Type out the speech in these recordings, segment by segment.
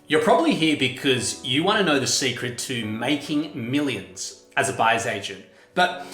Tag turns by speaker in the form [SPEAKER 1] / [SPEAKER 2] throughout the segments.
[SPEAKER 1] You're probably here because you want to know the secret to making millions as a buyer's agent. But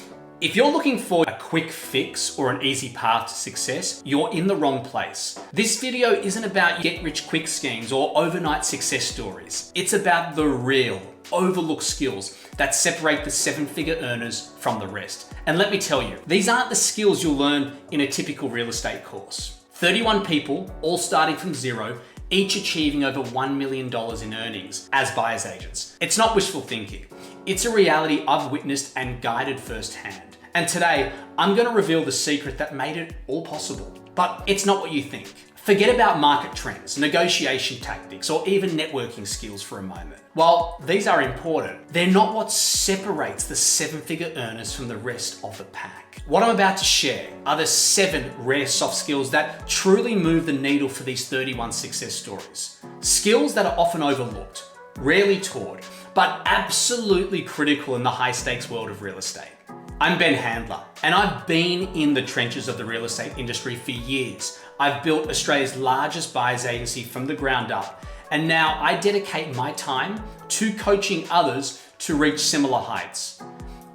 [SPEAKER 1] if you're looking for a quick fix or an easy path to success, you're in the wrong place. This video isn't about get-rich-quick schemes or overnight success stories. It's about the real, overlooked skills that separate the seven-figure earners from the rest. And let me tell you, these aren't the skills you'll learn in a typical real estate course. 31 people, all starting from zero, each achieving over $1 million in earnings as buyer's agents. It's not wishful thinking. It's a reality I've witnessed and guided firsthand. And today, I'm going to reveal the secret that made it all possible. But it's not what you think. Forget about market trends, negotiation tactics, or even networking skills for a moment. While these are important, they're not what separates the seven-figure earners from the rest of the pack. What I'm about to share are the 7 rare soft skills that truly move the needle for these 31 success stories. Skills that are often overlooked, rarely taught, but absolutely critical in the high-stakes world of real estate. I'm Ben Handler, and I've been in the trenches of the real estate industry for years. I've built Australia's largest buyer's agency from the ground up, and now I dedicate my time to coaching others to reach similar heights.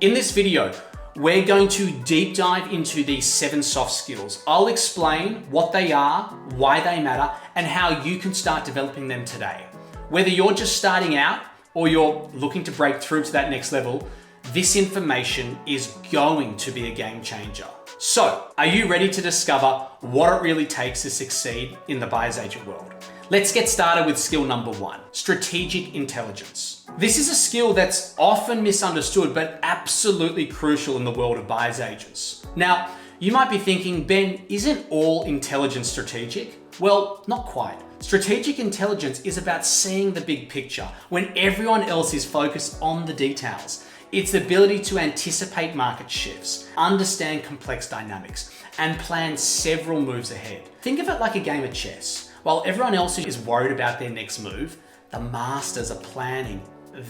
[SPEAKER 1] In this video, we're going to deep dive into these 7 soft skills. I'll explain what they are, why they matter, and how you can start developing them today. Whether you're just starting out or you're looking to break through to that next level, this information is going to be a game changer. So, are you ready to discover what it really takes to succeed in the buyer's agent world? Let's get started with skill number 1, strategic intelligence. This is a skill that's often misunderstood, but absolutely crucial in the world of buyer's agents. Now, you might be thinking, Ben, isn't all intelligence strategic? Well, not quite. Strategic intelligence is about seeing the big picture when everyone else is focused on the details. It's the ability to anticipate market shifts, understand complex dynamics, and plan several moves ahead. Think of it like a game of chess. While everyone else is worried about their next move, the masters are planning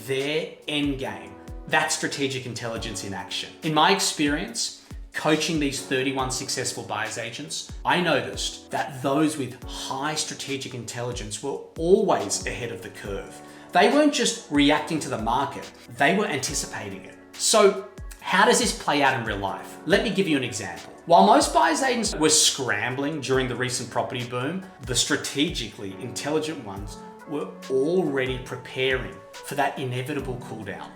[SPEAKER 1] their end game. That's strategic intelligence in action. In my experience, coaching these 31 successful buyer's agents, I noticed that those with high strategic intelligence were always ahead of the curve. They weren't just reacting to the market, they were anticipating it. So, how does this play out in real life? Let me give you an example. While most buyer's agents were scrambling during the recent property boom, the strategically intelligent ones were already preparing for that inevitable cool down.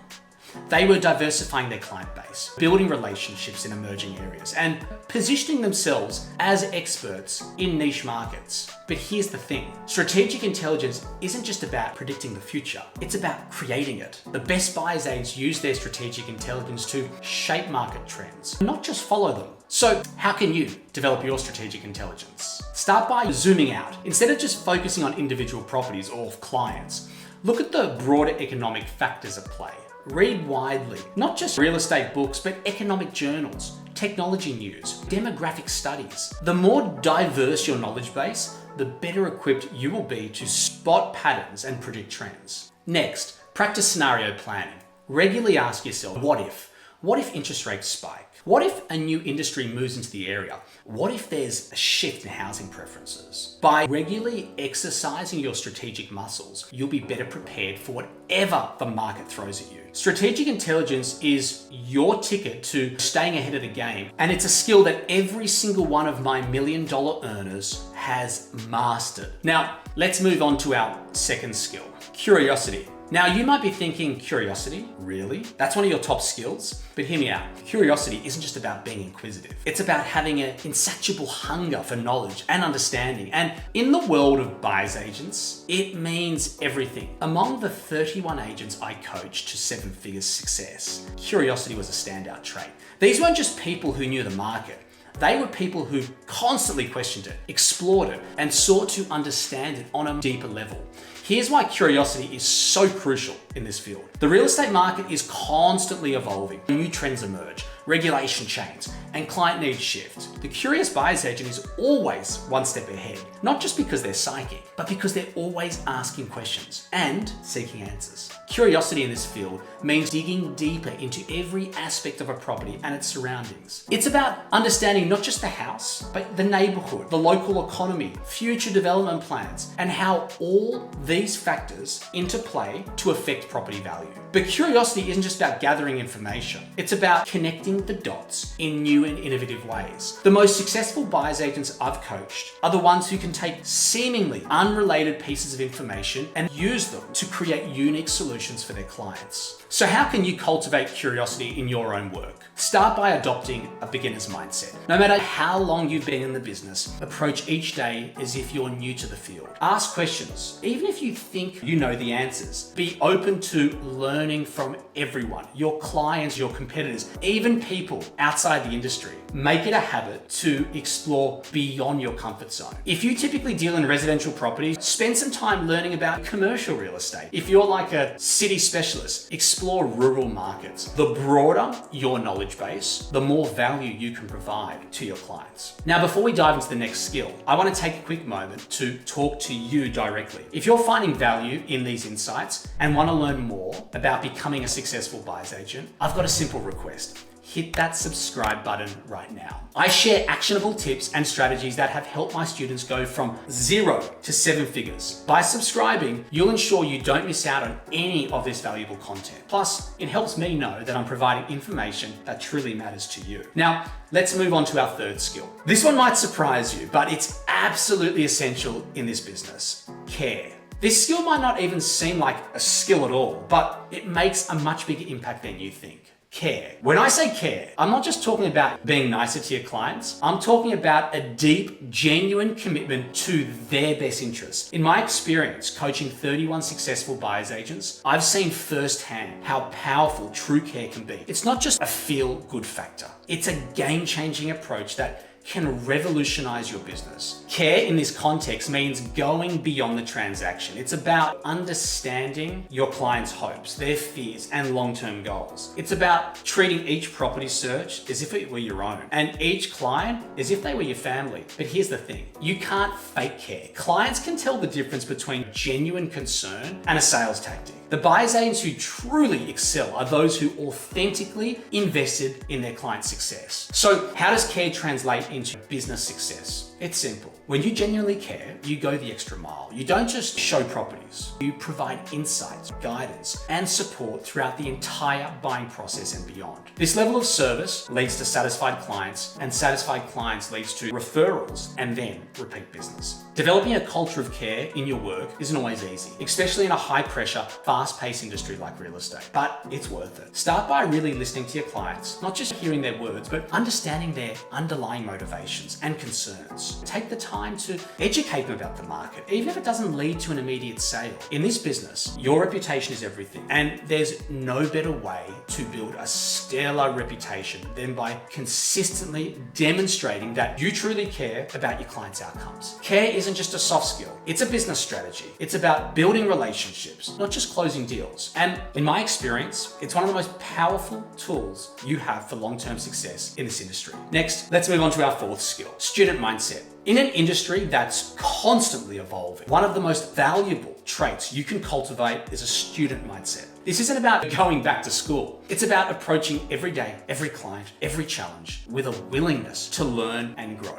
[SPEAKER 1] They were diversifying their client base, building relationships in emerging areas, and positioning themselves as experts in niche markets. But here's the thing, strategic intelligence isn't just about predicting the future, it's about creating it. The best buyer's agents use their strategic intelligence to shape market trends, not just follow them. So how can you develop your strategic intelligence? Start by zooming out. Instead of just focusing on individual properties or clients, look at the broader economic factors at play. Read widely, not just real estate books, but economic journals, technology news, demographic studies. The more diverse your knowledge base, the better equipped you will be to spot patterns and predict trends. Next, practice scenario planning. Regularly ask yourself, what if? What if interest rates spike? What if a new industry moves into the area? What if there's a shift in housing preferences? By regularly exercising your strategic muscles, you'll be better prepared for whatever the market throws at you. Strategic intelligence is your ticket to staying ahead of the game, and it's a skill that every single one of my $1 million earners has mastered. Now, let's move on to our second skill, curiosity. Now, you might be thinking, curiosity? Really? That's one of your top skills? But hear me out. Curiosity isn't just about being inquisitive. It's about having an insatiable hunger for knowledge and understanding. And in the world of buyer's agents, it means everything. Among the 31 agents I coached to 7-figure success, curiosity was a standout trait. These weren't just people who knew the market. They were people who constantly questioned it, explored it, and sought to understand it on a deeper level. Here's why curiosity is so crucial in this field. The real estate market is constantly evolving. New trends emerge, regulation changes, and client needs shift. The curious buyer's agent is always one step ahead, not just because they're psychic, but because they're always asking questions and seeking answers. Curiosity in this field means digging deeper into every aspect of a property and its surroundings. It's about understanding understanding not just the house, but the neighborhood, the local economy, future development plans, and how all these factors interplay to affect property value. But curiosity isn't just about gathering information. It's about connecting the dots in new and innovative ways. The most successful buyer's agents I've coached are the ones who can take seemingly unrelated pieces of information and use them to create unique solutions for their clients. So how can you cultivate curiosity in your own work? Start by adopting a beginner's mindset. No matter how long you've been in the business, approach each day as if you're new to the field. Ask questions, even if you think you know the answers. Be open to learning from everyone, your clients, your competitors, even people outside the industry. Make it a habit to explore beyond your comfort zone. If you typically deal in residential properties, spend some time learning about commercial real estate. If you're like a city specialist, explore rural markets. The broader your knowledge base, the more value you can provide to your clients. Now, before we dive into the next skill, I want to take a quick moment to talk to you directly. If you're finding value in these insights and want to learn more about becoming a successful buyer's agent, I've got a simple request. Hit that subscribe button right now. I share actionable tips and strategies that have helped my students go from 0 to 7 figures. By subscribing, you'll ensure you don't miss out on any of this valuable content. Plus, it helps me know that I'm providing information that truly matters to you. Now, let's move on to our third skill. This one might surprise you, but it's absolutely essential in this business: care. This skill might not even seem like a skill at all, but it makes a much bigger impact than you think. Care. When I say care, I'm not just talking about being nicer to your clients. I'm talking about a deep, genuine commitment to their best interests. In my experience coaching 31 successful buyer's agents, I've seen firsthand how powerful true care can be. It's not just a feel-good factor. It's a game-changing approach that can revolutionize your business. Care in this context means going beyond the transaction. It's about understanding your client's hopes, their fears, and long-term goals. It's about treating each property search as if it were your own, and each client as if they were your family. But here's the thing, you can't fake care. Clients can tell the difference between genuine concern and a sales tactic. The buyer's agents who truly excel are those who authentically invested in their client's success. So how does care translate into business success? It's simple. When you genuinely care, you go the extra mile. You don't just show properties. You provide insights, guidance, and support throughout the entire buying process and beyond. This level of service leads to satisfied clients, and satisfied clients leads to referrals and then repeat business. Developing a culture of care in your work isn't always easy, especially in a high-pressure, fast-paced industry like real estate, but it's worth it. Start by really listening to your clients, not just hearing their words, but understanding their underlying motivations and concerns. Take the time to educate them about the market, even if it doesn't lead to an immediate sale. In this business, your reputation is everything, and there's no better way to build a stellar reputation than by consistently demonstrating that you truly care about your clients' outcomes. Care isn't just a soft skill, it's a business strategy. It's about building relationships, not just closing deals. And in my experience, it's one of the most powerful tools you have for long-term success in this industry. Next, let's move on to our fourth skill, student mindset. In an industry that's constantly evolving, one of the most valuable traits you can cultivate is a student mindset. This isn't about going back to school. It's about approaching every day, every client, every challenge with a willingness to learn and grow.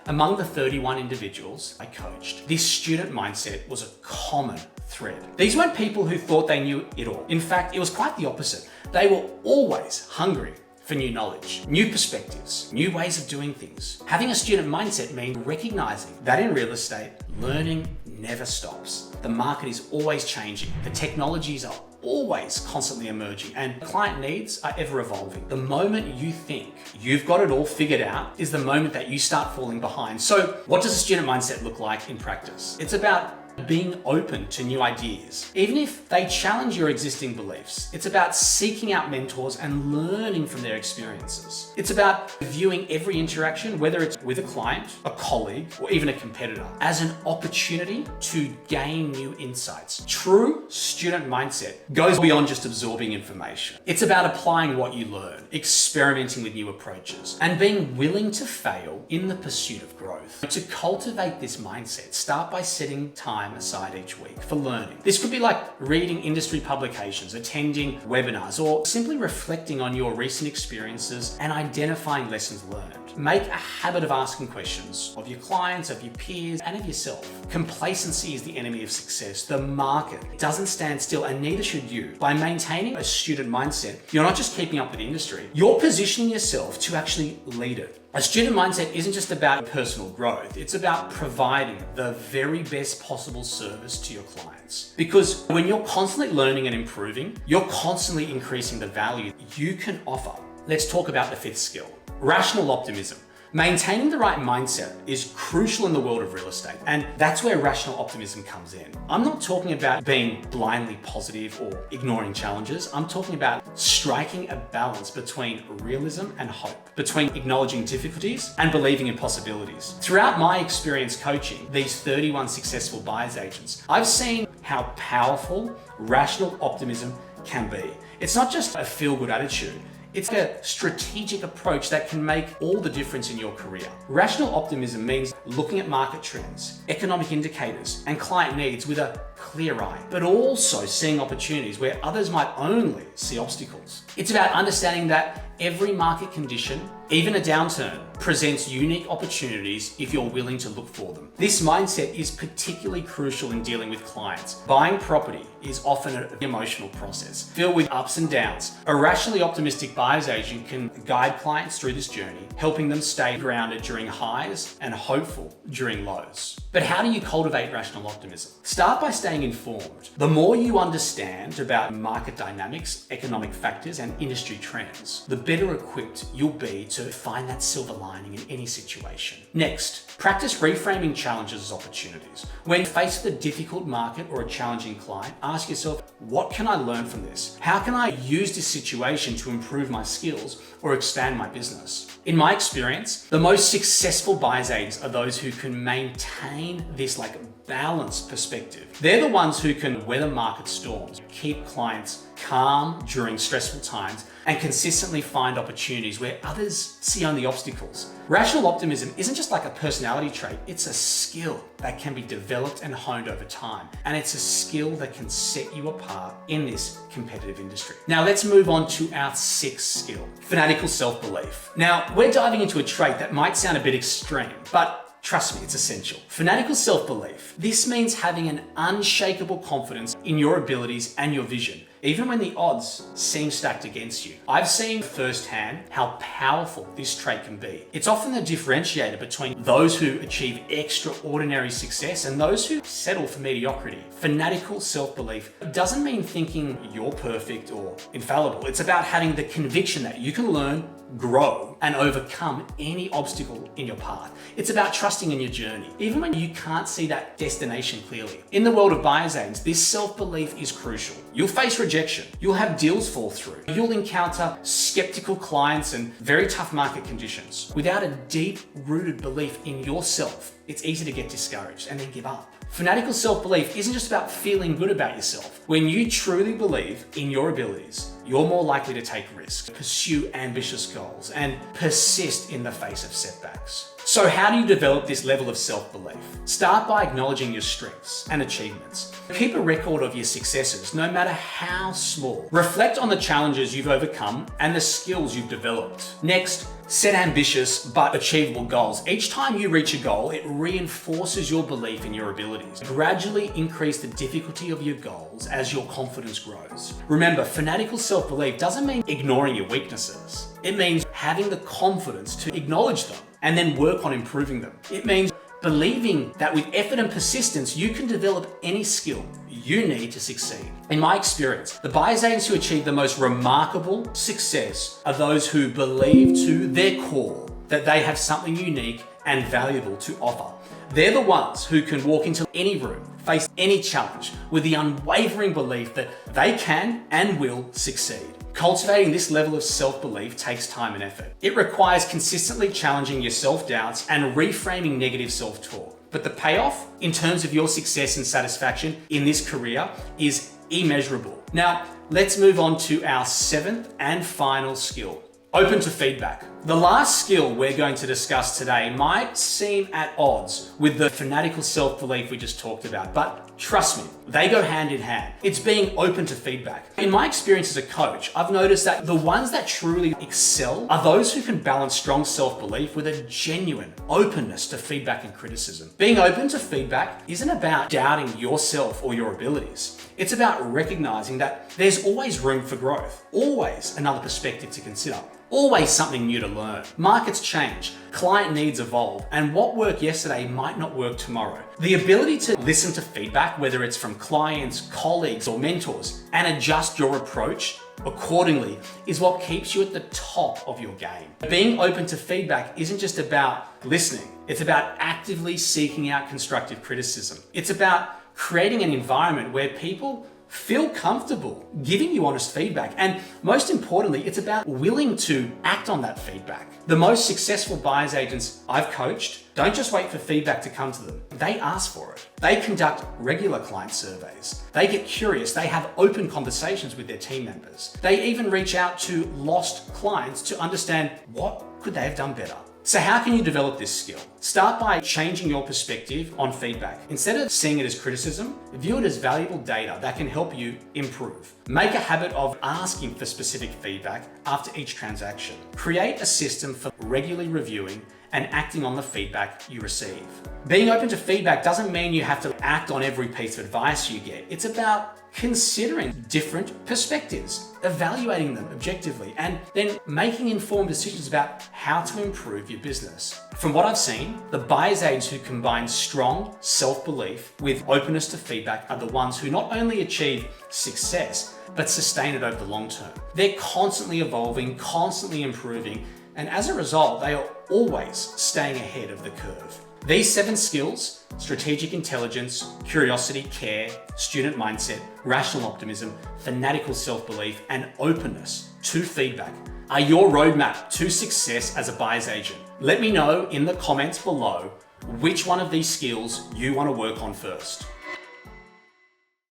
[SPEAKER 1] Among the 31 individuals I coached, this student mindset was a common thread. These weren't people who thought they knew it all. In fact, it was quite the opposite. They were always hungry for new knowledge, new perspectives, new ways of doing things. Having a student mindset means recognizing that in real estate, learning never stops. The market is always changing. The technologies are always constantly emerging, and client needs are ever evolving. The moment you think you've got it all figured out is the moment that you start falling behind. So what does a student mindset look like in practice? It's about being open to new ideas, even if they challenge your existing beliefs. It's about seeking out mentors and learning from their experiences. It's about viewing every interaction, whether it's with a client, a colleague, or even a competitor, as an opportunity to gain new insights. True student mindset goes beyond just absorbing information. It's about applying what you learn, experimenting with new approaches, and being willing to fail in the pursuit of growth. To cultivate this mindset, start by setting time time aside each week for learning. This could be like reading industry publications, attending webinars, or simply reflecting on your recent experiences and identifying lessons learned. Make a habit of asking questions of your clients, of your peers, and of yourself. Complacency is the enemy of success. The market doesn't stand still, and neither should you. By maintaining a student mindset, you're not just keeping up with the industry, you're positioning yourself to actually lead it. A student mindset isn't just about personal growth, it's about providing the very best possible service to your clients. Because when you're constantly learning and improving, you're constantly increasing the value you can offer. Let's talk about the fifth skill, rational optimism. Maintaining the right mindset is crucial in the world of real estate, and that's where rational optimism comes in. I'm not talking about being blindly positive or ignoring challenges. I'm talking about striking a balance between realism and hope, between acknowledging difficulties and believing in possibilities. Throughout my experience coaching these 31 successful buyer's agents, I've seen how powerful rational optimism can be. It's not just a feel-good attitude. It's a strategic approach that can make all the difference in your career. Rational optimism means looking at market trends, economic indicators, and client needs with a clear eye, but also seeing opportunities where others might only see obstacles. It's about understanding that every market condition, even a downturn, presents unique opportunities if you're willing to look for them. This mindset is particularly crucial in dealing with clients. Buying property is often an emotional process, filled with ups and downs. A rationally optimistic buyer's agent can guide clients through this journey, helping them stay grounded during highs and hopeful during lows. But how do you cultivate rational optimism? Start by staying informed. The more you understand about market dynamics, economic factors, and industry trends, the better equipped you'll be to find that silver lining in any situation. Next, practice reframing challenges as opportunities. When faced with a difficult market or a challenging client, ask yourself, what can I learn from this? How can I use this situation to improve my skills or expand my business? In my experience, the most successful buyer's agents are those who can maintain this balanced perspective. They're the ones who can weather market storms, keep clients calm during stressful times, and consistently find opportunities where others see only obstacles. Rational optimism isn't just like a personality trait, it's a skill that can be developed and honed over time. And it's a skill that can set you apart in this competitive industry. Now let's move on to our sixth skill, fanatical self-belief. Now we're diving into a trait that might sound a bit extreme, but trust me, it's essential. Fanatical self-belief. This means having an unshakable confidence in your abilities and your vision, even when the odds seem stacked against you. I've seen firsthand how powerful this trait can be. It's often the differentiator between those who achieve extraordinary success and those who settle for mediocrity. Fanatical self-belief doesn't mean thinking you're perfect or infallible. It's about having the conviction that you can learn, grow, and overcome any obstacle in your path. It's about trusting in your journey, even when you can't see that destination clearly. In the world of buyer's agents, this self-belief is crucial. You'll face rejection. You'll have deals fall through. You'll encounter skeptical clients and very tough market conditions. Without a deep-rooted belief in yourself, it's easy to get discouraged and then give up. Fanatical self-belief isn't just about feeling good about yourself. When you truly believe in your abilities, you're more likely to take risks, pursue ambitious goals, and persist in the face of setbacks. So how do you develop this level of self-belief? Start by acknowledging your strengths and achievements. Keep a record of your successes, no matter how small. Reflect on the challenges you've overcome and the skills you've developed. Next, set ambitious but achievable goals. Each time you reach a goal, it reinforces your belief in your abilities. Gradually increase the difficulty of your goals as your confidence grows. Remember, fanatical self-belief doesn't mean ignoring your weaknesses. It means having the confidence to acknowledge them and then work on improving them. It means believing that with effort and persistence, you can develop any skill you need to succeed. In my experience, the buyer's agents who achieve the most remarkable success are those who believe to their core that they have something unique and valuable to offer. They're the ones who can walk into any room, face any challenge with the unwavering belief that they can and will succeed. Cultivating this level of self-belief takes time and effort. It requires consistently challenging your self-doubts and reframing negative self-talk. But the payoff in terms of your success and satisfaction in this career is immeasurable. Now, let's move on to our seventh and final skill, Open to feedback. The last skill we're going to discuss today might seem at odds with the fanatical self-belief we just talked about, but trust me, they go hand in hand. It's being open to feedback. In my experience as a coach, I've noticed that the ones that truly excel are those who can balance strong self-belief with a genuine openness to feedback and criticism. Being open to feedback isn't about doubting yourself or your abilities. It's about recognizing that there's always room for growth, always another perspective to consider, always something new to learn. Markets change, client needs evolve, and what worked yesterday might not work tomorrow. The ability to listen to feedback, whether it's from clients, colleagues, or mentors, and adjust your approach accordingly is what keeps you at the top of your game. Being open to feedback isn't just about listening. It's about actively seeking out constructive criticism. It's about creating an environment where people feel comfortable giving you honest feedback. And most importantly, it's about willing to act on that feedback. The most successful buyer's agents I've coached don't just wait for feedback to come to them. They ask for it. They conduct regular client surveys. They get curious. They have open conversations with their team members. They even reach out to lost clients to understand what could they have done better. So how can you develop this skill? Start by changing your perspective on feedback. Instead of seeing it as criticism, view it as valuable data that can help you improve. Make a habit of asking for specific feedback after each transaction. Create a system for regularly reviewing and acting on the feedback you receive. Being open to feedback doesn't mean you have to act on every piece of advice you get. It's about considering different perspectives, evaluating them objectively, and then making informed decisions about how to improve your business. From what I've seen, the buyer's agents who combine strong self-belief with openness to feedback are the ones who not only achieve success, but sustain it over the long term. They're constantly evolving, constantly improving, and as a result, they are always staying ahead of the curve. These 7 skills, strategic intelligence, curiosity, care, student mindset, rational optimism, fanatical self-belief, and openness to feedback, are your roadmap to success as a buyer's agent. Let me know in the comments below which one of these skills you want to work on first.